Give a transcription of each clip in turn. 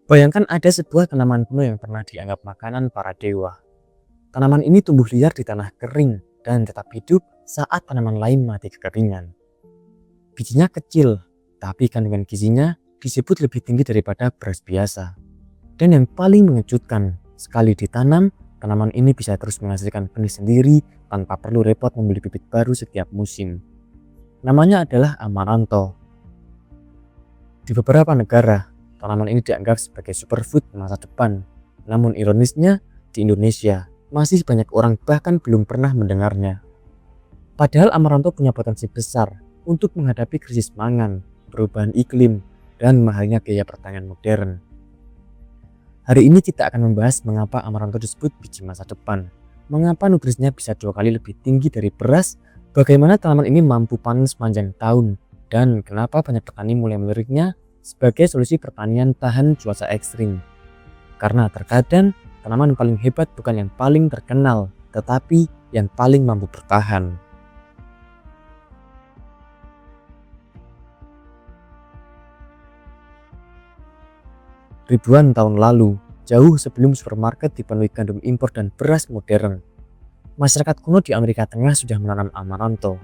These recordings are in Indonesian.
Bayangkan ada sebuah tanaman kuno yang pernah dianggap makanan para dewa. Tanaman ini tumbuh liar di tanah kering dan tetap hidup saat tanaman lain mati kekeringan. Bijinya kecil, tapi kandungan gizinya disebut lebih tinggi daripada beras biasa. Dan yang paling mengejutkan, sekali ditanam, tanaman ini bisa terus menghasilkan benih sendiri tanpa perlu repot membeli bibit baru setiap musim. Namanya adalah amaranto. Di beberapa negara, tanaman ini dianggap sebagai superfood masa depan. Namun ironisnya, di Indonesia masih banyak orang bahkan belum pernah mendengarnya. Padahal amaranto punya potensi besar untuk menghadapi krisis pangan, perubahan iklim, dan mahalnya biaya pertanian modern. Hari ini kita akan membahas mengapa amaranto disebut biji masa depan, mengapa nutrisinya bisa 2 kali lebih tinggi dari beras, bagaimana tanaman ini mampu panen sepanjang tahun, dan kenapa banyak petani mulai meliriknya sebagai solusi pertanian tahan cuaca ekstrim. Karena terkadang tanaman paling hebat bukan yang paling terkenal, tetapi yang paling mampu bertahan. Ribuan tahun lalu, jauh sebelum supermarket dipenuhi gandum impor dan beras modern, masyarakat kuno di Amerika Tengah sudah menanam amaranto.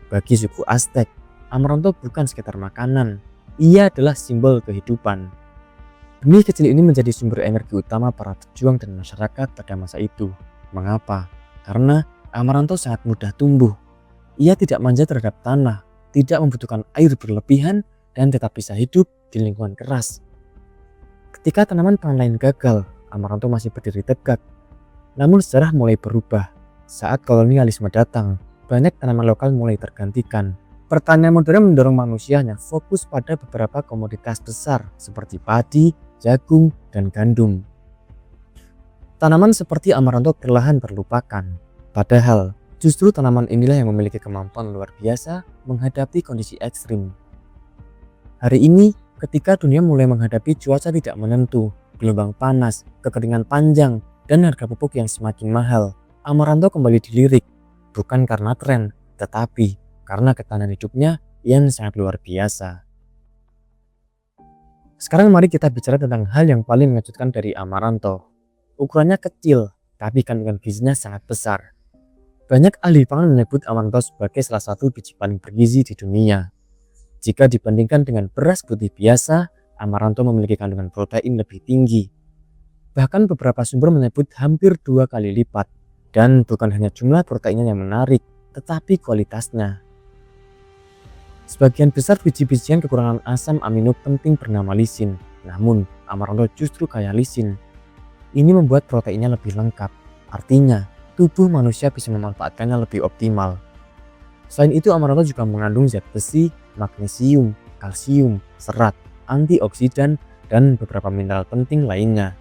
Bagi suku Aztec, amaranto bukan sekedar makanan, ia adalah simbol kehidupan. Benih kecil ini menjadi sumber energi utama para pejuang dan masyarakat pada masa itu. Mengapa? Karena amaranto sangat mudah tumbuh. Ia tidak manja terhadap tanah, tidak membutuhkan air berlebihan, dan tetap bisa hidup di lingkungan keras. Ketika tanaman pangan lain gagal, amaranto masih berdiri tegak. Namun sejarah mulai berubah. Saat kolonialisme datang, banyak tanaman lokal mulai tergantikan. Pertanian modern mendorong manusia hanya fokus pada beberapa komoditas besar seperti padi, jagung, dan gandum. Tanaman seperti amaranto perlahan terlupakan. Padahal, justru tanaman inilah yang memiliki kemampuan luar biasa menghadapi kondisi ekstrim. Hari ini, ketika dunia mulai menghadapi cuaca tidak menentu, gelombang panas, kekeringan panjang, dan harga pupuk yang semakin mahal, amaranto kembali dilirik, bukan karena tren, tetapi karena ketahanan hidupnya yang sangat luar biasa. Sekarang mari kita bicara tentang hal yang paling mengejutkan dari amaranto. Ukurannya kecil, tapi kandungan gizinya sangat besar. Banyak ahli pangan menyebut amaranto sebagai salah satu biji paling bergizi di dunia. Jika dibandingkan dengan beras putih biasa, amaranto memiliki kandungan protein lebih tinggi. Bahkan beberapa sumber menyebut hampir 2 kali lipat. Dan bukan hanya jumlah proteinnya yang menarik, tetapi kualitasnya. Sebagian besar biji-bijian kekurangan asam amino penting bernama lisin. Namun, amaranto justru kaya lisin. Ini membuat proteinnya lebih lengkap. Artinya, tubuh manusia bisa memanfaatkannya lebih optimal. Selain itu, amaranto juga mengandung zat besi, magnesium, kalsium, serat, antioksidan, dan beberapa mineral penting lainnya.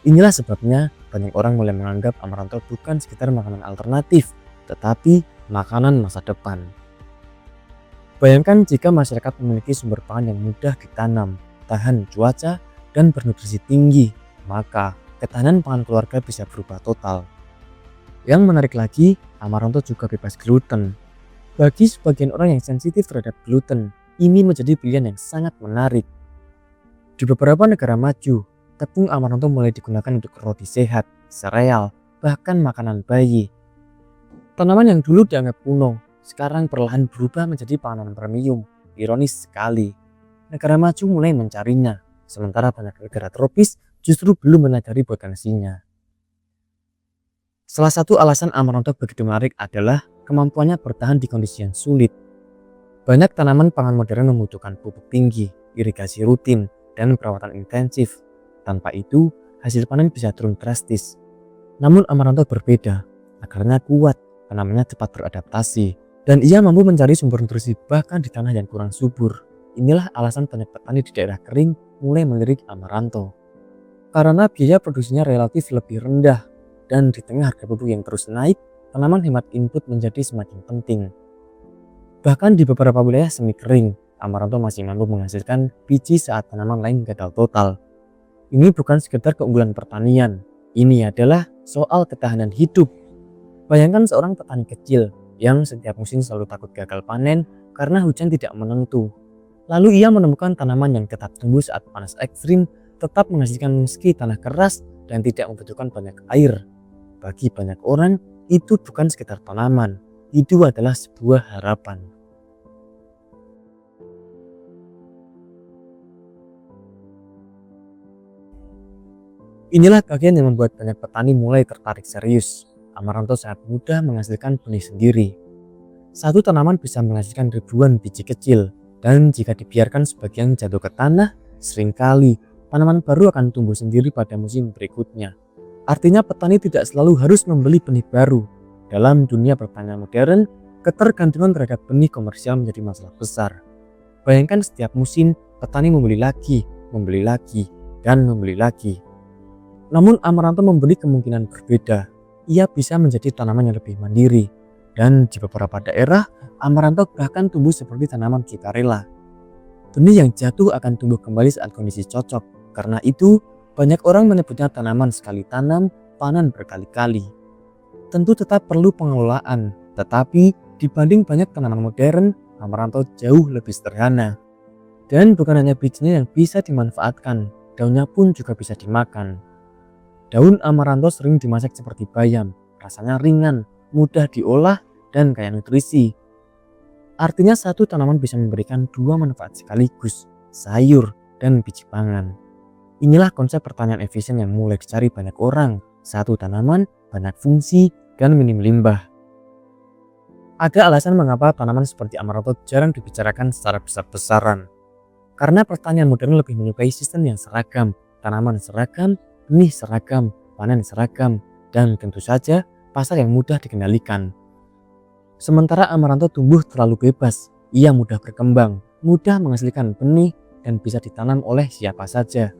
Inilah sebabnya banyak orang mulai menganggap amaranto bukan sekedar makanan alternatif, tetapi makanan masa depan. Bayangkan jika masyarakat memiliki sumber pangan yang mudah ditanam, tahan cuaca, dan bernutrisi tinggi, maka ketahanan pangan keluarga bisa berubah total. Yang menarik lagi, amaranto juga bebas gluten. Bagi sebagian orang yang sensitif terhadap gluten, ini menjadi pilihan yang sangat menarik. Di beberapa negara maju, tepung amaranto mulai digunakan untuk roti sehat, sereal, bahkan makanan bayi. Tanaman yang dulu dianggap kuno, sekarang perlahan berubah menjadi panganan premium. Ironis sekali, negara maju mulai mencarinya, sementara banyak negara tropis justru belum menyadari potensinya. Salah satu alasan amaranto begitu menarik adalah kemampuannya bertahan di kondisi yang sulit. Banyak tanaman pangan modern membutuhkan pupuk tinggi, irigasi rutin, dan perawatan intensif. Tanpa itu, hasil panen bisa turun drastis. Namun amaranto berbeda, akarnya kuat, tanamannya cepat beradaptasi, dan ia mampu mencari sumber nutrisi bahkan di tanah yang kurang subur. Inilah alasan banyak petani di daerah kering mulai melirik amaranto. Karena biaya produksinya relatif lebih rendah, dan di tengah harga pupuk yang terus naik, tanaman hemat input menjadi semakin penting. Bahkan di beberapa wilayah semi kering, amaranto masih mampu menghasilkan biji saat tanaman lain gagal total. Ini bukan sekedar keunggulan pertanian, ini adalah soal ketahanan hidup. Bayangkan seorang petani kecil yang setiap musim selalu takut gagal panen karena hujan tidak menentu. Lalu ia menemukan tanaman yang tetap tumbuh saat panas ekstrim tetap menghasilkan meski tanah keras dan tidak membutuhkan banyak air. Bagi banyak orang, itu bukan sekedar tanaman, itu adalah sebuah harapan. Inilah bagian yang membuat banyak petani mulai tertarik serius. Amaranto sangat mudah menghasilkan benih sendiri. Satu tanaman bisa menghasilkan ribuan biji kecil, dan jika dibiarkan sebagian jatuh ke tanah, seringkali tanaman baru akan tumbuh sendiri pada musim berikutnya. Artinya petani tidak selalu harus membeli benih baru. Dalam dunia pertanian modern, ketergantungan terhadap benih komersial menjadi masalah besar. Bayangkan setiap musim, petani membeli lagi, dan membeli lagi. Namun amaranto memberi kemungkinan berbeda. Ia bisa menjadi tanaman yang lebih mandiri. Dan di beberapa daerah, amaranto bahkan tumbuh seperti tanaman sukarela. Benih yang jatuh akan tumbuh kembali saat kondisi cocok. Karena itu, banyak orang menyebutnya tanaman sekali tanam, panen berkali-kali. Tentu tetap perlu pengelolaan, tetapi dibanding banyak tanaman modern, amaranto jauh lebih sederhana. Dan bukan hanya bijinya yang bisa dimanfaatkan, daunnya pun juga bisa dimakan. Daun amaranto sering dimasak seperti bayam, rasanya ringan, mudah diolah, dan kaya nutrisi. Artinya satu tanaman bisa memberikan dua manfaat sekaligus, sayur dan biji pangan. Inilah konsep pertanian efisien yang mulai dicari banyak orang, satu tanaman, banyak fungsi, dan minim limbah. Ada alasan mengapa tanaman seperti amaranto jarang dibicarakan secara besar-besaran. Karena pertanian modern lebih menyukai sistem yang seragam, tanaman seragam, benih seragam, panen seragam, dan tentu saja pasar yang mudah dikendalikan. Sementara amaranto tumbuh terlalu bebas, ia mudah berkembang, mudah menghasilkan benih, dan bisa ditanam oleh siapa saja.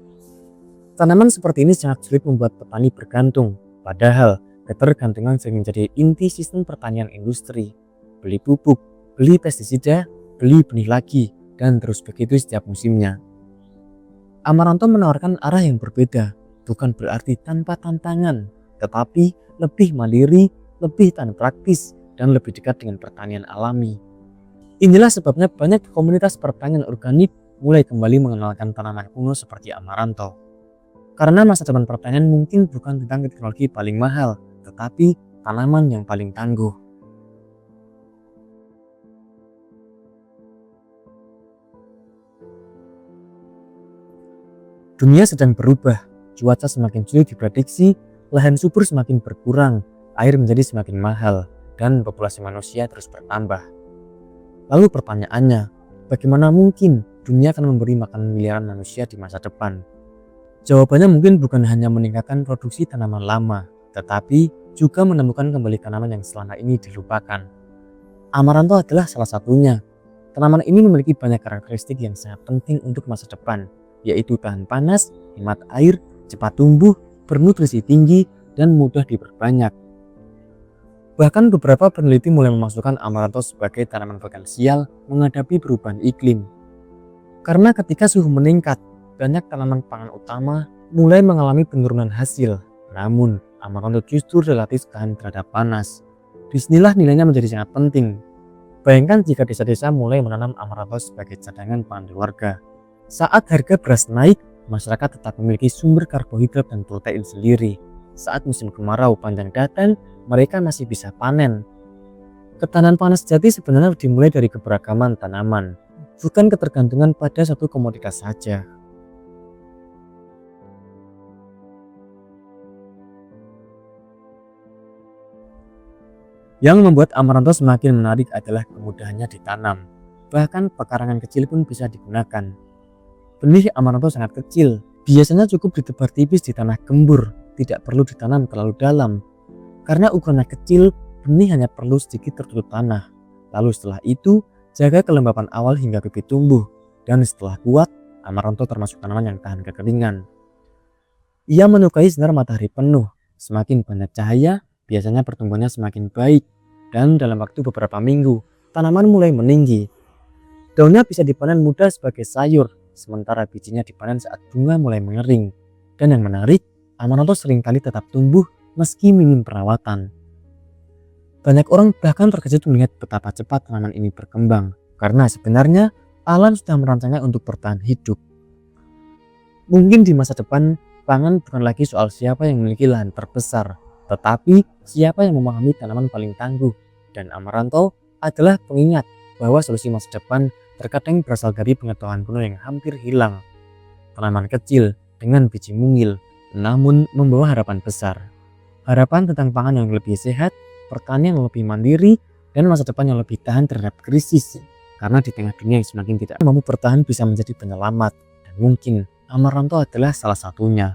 Tanaman seperti ini sangat sulit membuat petani bergantung, padahal ketergantungan sering menjadi inti sistem pertanian industri. Beli pupuk, beli pestisida, beli benih lagi, dan terus begitu setiap musimnya. Amaranto menawarkan arah yang berbeda. Bukan berarti tanpa tantangan, tetapi lebih mandiri, lebih tahan praktis, dan lebih dekat dengan pertanian alami. Inilah sebabnya banyak komunitas pertanian organik mulai kembali mengenalkan tanaman kuno seperti amaranto. Karena masa depan pertanian mungkin bukan tentang teknologi paling mahal, tetapi tanaman yang paling tangguh. Dunia sedang berubah. Cuaca semakin sulit diprediksi, lahan subur semakin berkurang, air menjadi semakin mahal, dan populasi manusia terus bertambah. Lalu pertanyaannya, bagaimana mungkin dunia akan memberi makan miliaran manusia di masa depan? Jawabannya mungkin bukan hanya meningkatkan produksi tanaman lama, tetapi juga menemukan kembali tanaman yang selama ini dilupakan. Amaranto adalah salah satunya. Tanaman ini memiliki banyak karakteristik yang sangat penting untuk masa depan, yaitu tahan panas, hemat air, cepat tumbuh, bernutrisi tinggi, dan mudah diperbanyak. Bahkan beberapa peneliti mulai memasukkan amaranto sebagai tanaman potensial menghadapi perubahan iklim. Karena ketika suhu meningkat, banyak tanaman pangan utama mulai mengalami penurunan hasil. Namun, amaranto justru relatif tahan terhadap panas. Disinilah nilainya menjadi sangat penting. Bayangkan jika desa-desa mulai menanam amaranto sebagai cadangan pangan keluarga. Saat harga beras naik, masyarakat tetap memiliki sumber karbohidrat dan protein sendiri. Saat musim kemarau panjang datang, mereka masih bisa panen. Ketahanan panas sejati sebenarnya dimulai dari keberagaman tanaman, bukan ketergantungan pada satu komoditas saja. Yang membuat amaranto semakin menarik adalah kemudahannya ditanam. Bahkan pekarangan kecil pun bisa digunakan. Benih amaranto sangat kecil, biasanya cukup ditebar tipis di tanah gembur, tidak perlu ditanam terlalu dalam. Karena ukurannya kecil, benih hanya perlu sedikit tertutup tanah. Lalu setelah itu, jaga kelembapan awal hingga bibit tumbuh. Dan setelah kuat, amaranto termasuk tanaman yang tahan kekeringan. Ia menyukai sinar matahari penuh. Semakin banyak cahaya, biasanya pertumbuhannya semakin baik. Dan dalam waktu beberapa minggu, tanaman mulai meninggi. Daunnya bisa dipanen mudah sebagai sayur, sementara bijinya dipanen saat bunga mulai mengering. Dan yang menarik, amaranto seringkali tetap tumbuh meski minim perawatan. Banyak orang bahkan terkejut melihat betapa cepat tanaman ini berkembang, karena sebenarnya alam sudah merancangnya untuk bertahan hidup. Mungkin di masa depan, pangan bukan lagi soal siapa yang memiliki lahan terbesar, tetapi siapa yang memahami tanaman paling tangguh. Dan Amaranto adalah pengingat bahwa solusi masa depan terkadang berasal dari pengetahuan kuno yang hampir hilang. Tanaman kecil dengan biji mungil, namun membawa harapan besar. Harapan tentang pangan yang lebih sehat, pertanian yang lebih mandiri, dan masa depan yang lebih tahan terhadap krisis. Karena di tengah dunia yang semakin tidak mampu bertahan bisa menjadi penyelamat. Dan mungkin Amaranto adalah salah satunya.